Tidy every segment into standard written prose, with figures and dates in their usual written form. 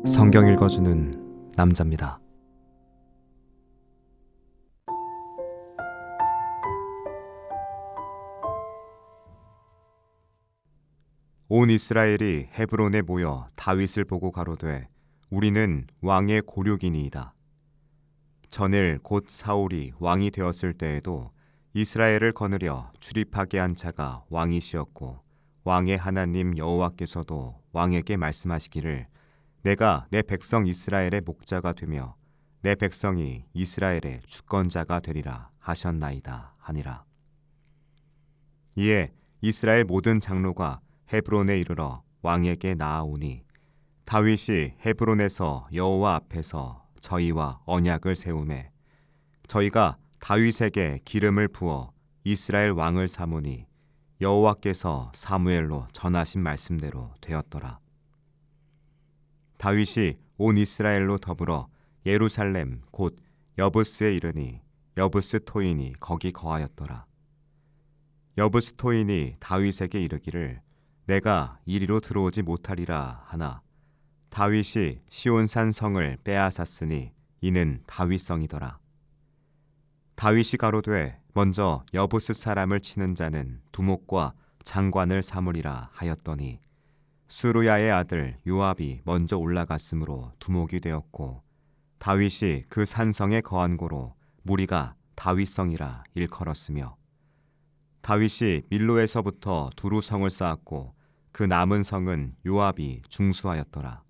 성경 읽어주는 남자입니다. 온 이스라엘이 헤브론에 모여 다윗을 보고 가로되 우리는 왕의 고륙이니이다. 전일 곧 사울이 왕이 되었을 때에도 이스라엘을 거느려 출입하게 한 자가 왕이시었고 왕의 하나님 여호와께서도 왕에게 말씀하시기를 내가 내 백성 이스라엘의 목자가 되며 내 백성이 이스라엘의 주권자가 되리라 하셨나이다 하니라. 이에 이스라엘 모든 장로가 헤브론에 이르러 왕에게 나아오니 다윗이 헤브론에서 여호와 앞에서 저희와 언약을 세우매 저희가 다윗에게 기름을 부어 이스라엘 왕을 삼으니 여호와께서 사무엘로 전하신 말씀대로 되었더라. 다윗이 온 이스라엘로 더불어 예루살렘 곧 여부스에 이르니 여부스 토인이 거기 거하였더라. 여부스 토인이 다윗에게 이르기를 내가 이리로 들어오지 못하리라 하나 다윗이 시온산 성을 빼앗았으니 이는 다윗성이더라. 다윗이 가로되 먼저 여부스 사람을 치는 자는 두목과 장관을 삼으리라 하였더니 수루야의 아들 요압이 먼저 올라갔으므로 두목이 되었고 다윗이 그 산성에 거한 고로 무리가 다윗성이라 일컬었으며 다윗이 밀로에서부터 두루 성을 쌓았고 그 남은 성은 요압이 중수하였더라.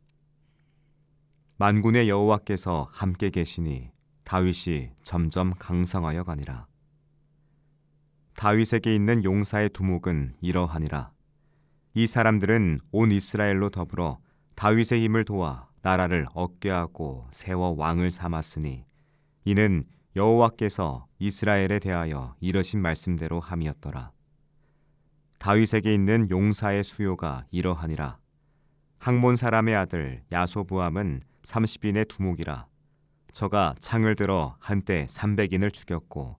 만군의 여호와께서 함께 계시니 다윗이 점점 강성하여 가니라. 다윗에게 있는 용사의 두목은 이러하니라. 이 사람들은 온 이스라엘로 더불어 다윗의 힘을 도와 나라를 얻게 하고 세워 왕을 삼았으니 이는 여호와께서 이스라엘에 대하여 이러신 말씀대로 함이었더라. 다윗에게 있는 용사의 수요가 이러하니라. 학몬 사람의 아들 야소부암은 30인의 두목이라. 저가 창을 들어 한때 300인을 죽였고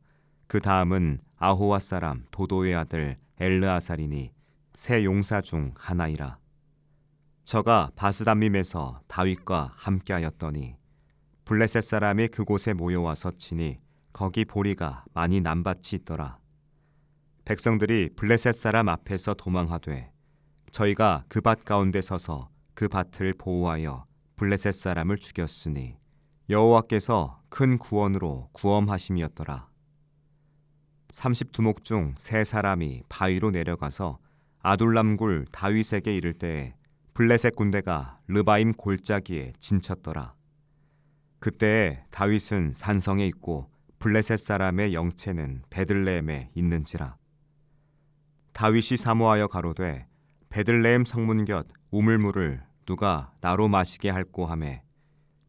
그 다음은 아호와 사람 도도의 아들 엘르아살이니 세 용사 중 하나이라. 저가 바스담밈에서 다윗과 함께하였더니 블레셋 사람이 그곳에 모여와서 치니 거기 보리가 많이 남밭이 있더라. 백성들이 블레셋 사람 앞에서 도망하되 저희가 그 밭 가운데 서서 그 밭을 보호하여 블레셋 사람을 죽였으니 여호와께서 큰 구원으로 구엄하심이었더라. 30두목 중 세 사람이 바위로 내려가서 아둘람굴 다윗에게 이를 때에 블레셋 군대가 르바임 골짜기에 진쳤더라. 그때에 다윗은 산성에 있고 블레셋 사람의 영체는 베들레헴에 있는지라. 다윗이 사모하여 가로되 베들레헴 성문 곁 우물물을 누가 나로 마시게 할꼬 하매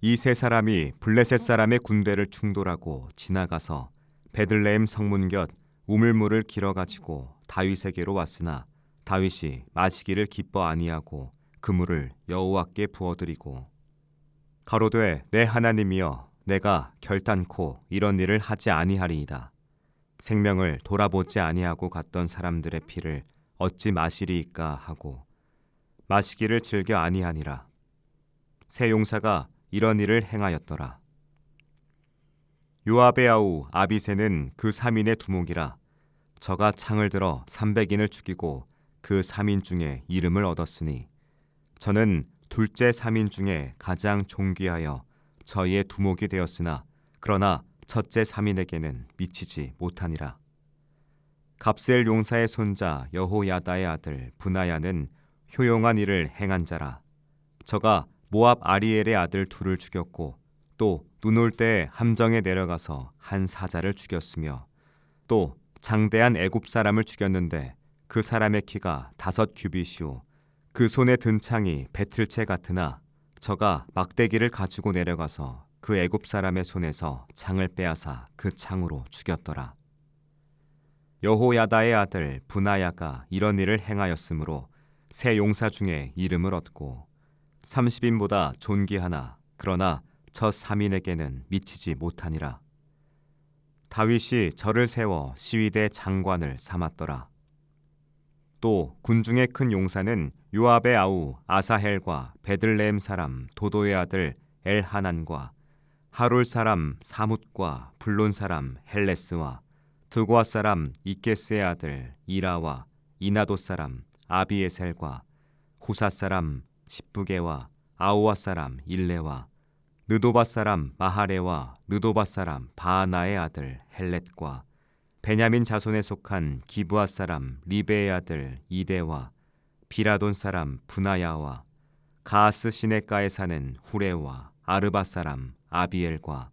이 세 사람이 블레셋 사람의 군대를 충돌하고 지나가서 베들레헴 성문 곁 우물물을 길어가지고 다윗에게로 왔으나 다윗이 마시기를 기뻐 아니하고 그 물을 여호와께 부어드리고 가로되 내 하나님이여 내가 결단코 이런 일을 하지 아니하리이다. 생명을 돌아보지 아니하고 갔던 사람들의 피를 어찌 마시리이까 하고 마시기를 즐겨 아니하니라. 세 용사가 이런 일을 행하였더라. 요압의 아우 아비새는 그 3인의 두목이라. 저가 창을 들어 300인을 죽이고 그 3인 중에 이름을 얻었으니 저는 둘째 3인 중에 가장 존귀하여 저희의 두목이 되었으나 그러나 첫째 3인에게는 미치지 못하니라. 갑스엘 용사의 손자 여호야다의 아들 브나야는 효용한 일을 행한 자라. 저가 모압 아리엘의 아들 둘을 죽였고 또 눈 올 때 함정에 내려가서 한 사자를 죽였으며 또 장대한 애굽 사람을 죽였는데 그 사람의 키가 5규빗이요 그 손에 든 창이 배틀채 같으나 저가 막대기를 가지고 내려가서 그 애굽 사람의 손에서 창을 빼앗아 그 창으로 죽였더라. 여호야다의 아들 브나야가 이런 일을 행하였으므로 세 용사 중에 이름을 얻고 30인보다 존귀하나 그러나 저 3인에게는 미치지 못하니라. 다윗이 저를 세워 시위대 장관을 삼았더라. 또 군중의 큰 용사는 요압의 아우 아사헬과 베들레헴 사람 도도의 아들 엘하난과 하룰 사람 사뭇과 블론 사람 헬레스와 드고아 사람 이게스의 아들 이라와 이나도 사람 아비에셀과 후사 사람 십부게와 아오와 사람 일레와 느도바 사람 마하레와 느도바 사람 바하나의 아들 헬렛과 베냐민 자손에 속한 기브아 사람 리베의 아들 이데와 비라돈 사람 브나야와 가스 시내가에 사는 후레와 아르바 사람 아비엘과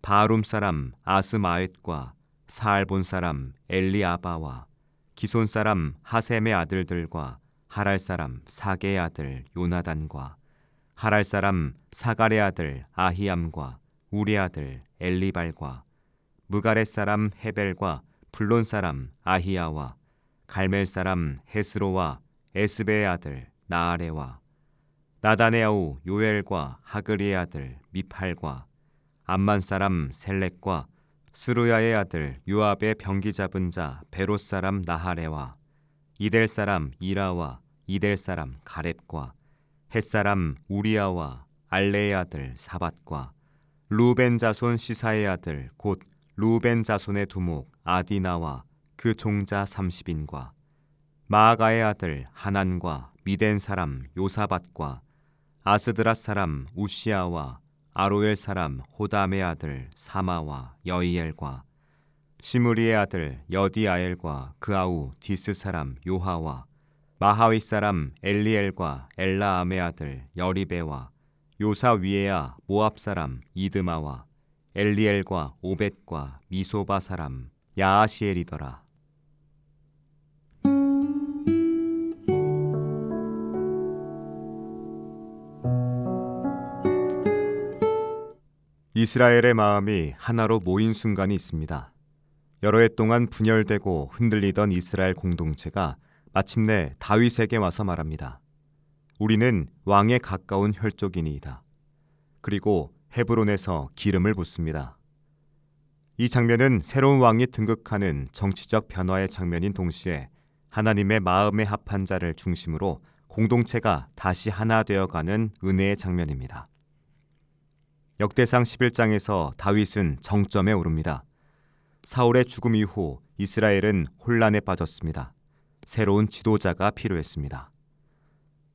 바룸 사람 아스마웻과 사알본 사람 엘리아바와 기손 사람 하셈의 아들들과 하랄 사람 사게의 아들 요나단과 하랄 사람 사갈의 아들 아히암과 우리 아들 엘리발과 무가렛 사람 헤벨과 블론 사람 아히야와 갈멜 사람 헤스로와 에스베의 아들 나아레와 나단의 아우 요엘과 하그리의 아들 미팔과 암만 사람 셀렉과 스루야의 아들 요압의 병기 잡은 자 베롯 사람 나하레와 이델 사람 이라와 이델 사람 가렙과 헷 사람 우리야와 알레의 아들 사밧과 루벤 자손 시사의 아들 곧 루벤 자손의 두목 아디나와 그 종자 30인과 마아가의 아들 하난과 미덴 사람 요사밧과 아스드랏 사람 우시아와 아로엘 사람 호담의 아들 사마와 여이엘과 시므리의 아들 여디아엘과 그 아우 디스 사람 요하와 마하윗 사람 엘리엘과 엘라암의 아들 여리베와 요사 위에야 모압 사람 이드마와 엘리엘과 오벳과 미소바 사람 야아시엘이더라. 이스라엘의 마음이 하나로 모인 순간이 있습니다. 여러 해 동안 분열되고 흔들리던 이스라엘 공동체가 마침내 다윗에게 와서 말합니다. 우리는 왕에 가까운 혈족이니이다. 그리고 헤브론에서 기름을 붓습니다. 이 장면은 새로운 왕이 등극하는 정치적 변화의 장면인 동시에 하나님의 마음에 합한 자를 중심으로 공동체가 다시 하나 되어가는 은혜의 장면입니다. 역대상 11장에서 다윗은 정점에 오릅니다. 사울의 죽음 이후 이스라엘은 혼란에 빠졌습니다. 새로운 지도자가 필요했습니다.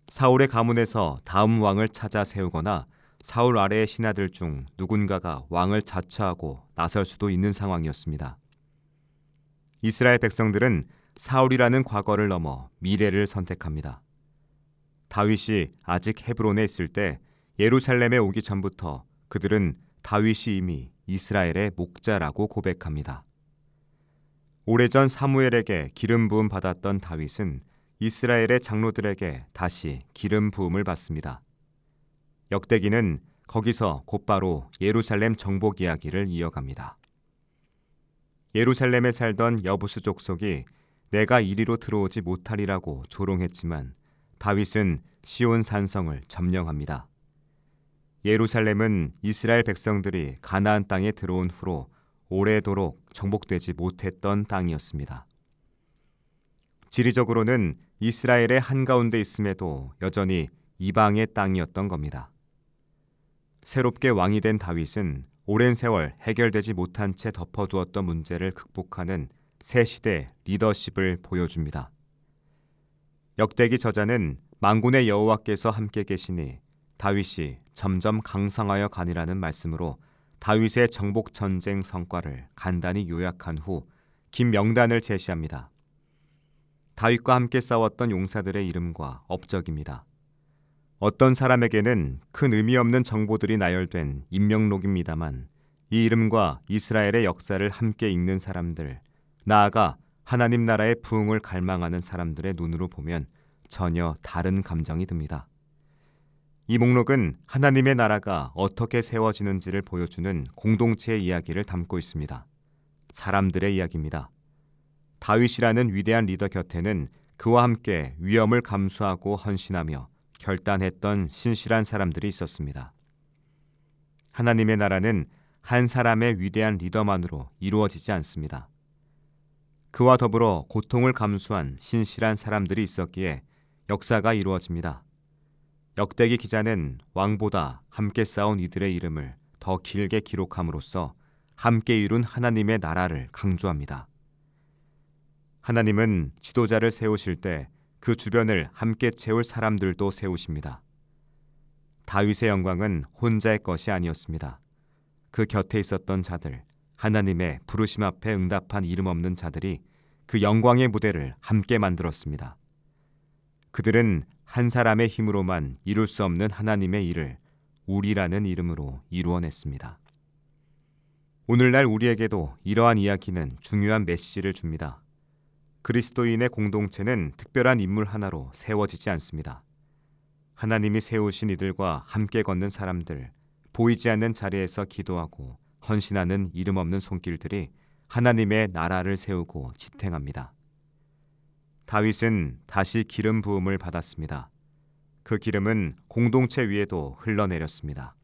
사울의 가문에서 다음 왕을 찾아 세우거나 사울 아래의 신하들 중 누군가가 왕을 자처하고 나설 수도 있는 상황이었습니다. 이스라엘 백성들은 사울이라는 과거를 넘어 미래를 선택합니다. 다윗이 아직 헤브론에 있을 때 예루살렘에 오기 전부터 그들은 다윗이 이미 이스라엘의 목자라고 고백합니다. 오래전 사무엘에게 기름 부음 받았던 다윗은 이스라엘의 장로들에게 다시 기름 부음을 받습니다. 역대기는 거기서 곧바로 예루살렘 정복 이야기를 이어갑니다. 예루살렘에 살던 여부수 족속이 내가 이리로 들어오지 못하리라고 조롱했지만 다윗은 시온 산성을 점령합니다. 예루살렘은 이스라엘 백성들이 가나안 땅에 들어온 후로 오래도록 정복되지 못했던 땅이었습니다. 지리적으로는 이스라엘의 한가운데 있음에도 여전히 이방의 땅이었던 겁니다. 새롭게 왕이 된 다윗은 오랜 세월 해결되지 못한 채 덮어두었던 문제를 극복하는 새 시대 리더십을 보여줍니다. 역대기 저자는 만군의 여호와께서 함께 계시니 다윗이 점점 강성하여 가니라는 말씀으로 다윗의 정복 전쟁 성과를 간단히 요약한 후 긴 명단을 제시합니다. 다윗과 함께 싸웠던 용사들의 이름과 업적입니다. 어떤 사람에게는 큰 의미 없는 정보들이 나열된 인명록입니다만 이 이름과 이스라엘의 역사를 함께 읽는 사람들, 나아가 하나님 나라의 부흥을 갈망하는 사람들의 눈으로 보면 전혀 다른 감정이 듭니다. 이 목록은 하나님의 나라가 어떻게 세워지는지를 보여주는 공동체의 이야기를 담고 있습니다. 사람들의 이야기입니다. 다윗이라는 위대한 리더 곁에는 그와 함께 위험을 감수하고 헌신하며 결단했던 신실한 사람들이 있었습니다. 하나님의 나라는 한 사람의 위대한 리더만으로 이루어지지 않습니다. 그와 더불어 고통을 감수한 신실한 사람들이 있었기에 역사가 이루어집니다. 역대기 기자는 왕보다 함께 싸운 이들의 이름을 더 길게 기록함으로써 함께 이룬 하나님의 나라를 강조합니다. 하나님은 지도자를 세우실 때 그 주변을 함께 채울 사람들도 세우십니다. 다윗의 영광은 혼자의 것이 아니었습니다. 그 곁에 있었던 자들, 하나님의 부르심 앞에 응답한 이름 없는 자들이 그 영광의 무대를 함께 만들었습니다. 그들은 한 사람의 힘으로만 이룰 수 없는 하나님의 일을 우리라는 이름으로 이루어냈습니다. 오늘날 우리에게도 이러한 이야기는 중요한 메시지를 줍니다. 그리스도인의 공동체는 특별한 인물 하나로 세워지지 않습니다. 하나님이 세우신 이들과 함께 걷는 사람들, 보이지 않는 자리에서 기도하고 헌신하는 이름 없는 손길들이 하나님의 나라를 세우고 지탱합니다. 다윗은 다시 기름 부음을 받았습니다. 그 기름은 공동체 위에도 흘러내렸습니다.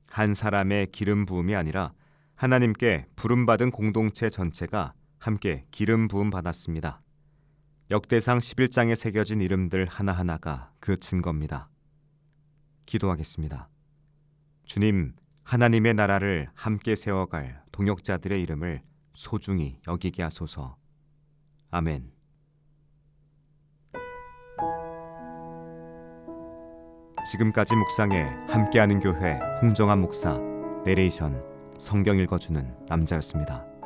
한 사람의 기름 부음이 아니라 하나님께 부름받은 공동체 전체가 함께 기름 부음 받았습니다. 역대상 11장에 새겨진 이름들 하나하나가 그 증거입니다. 기도하겠습니다. 주님, 하나님의 나라를 함께 세워갈 동역자들의 이름을 소중히 여기게 하소서. 아멘. 지금까지 묵상에 함께하는 교회 홍정한 목사, 내레이션 성경 읽어주는 남자였습니다.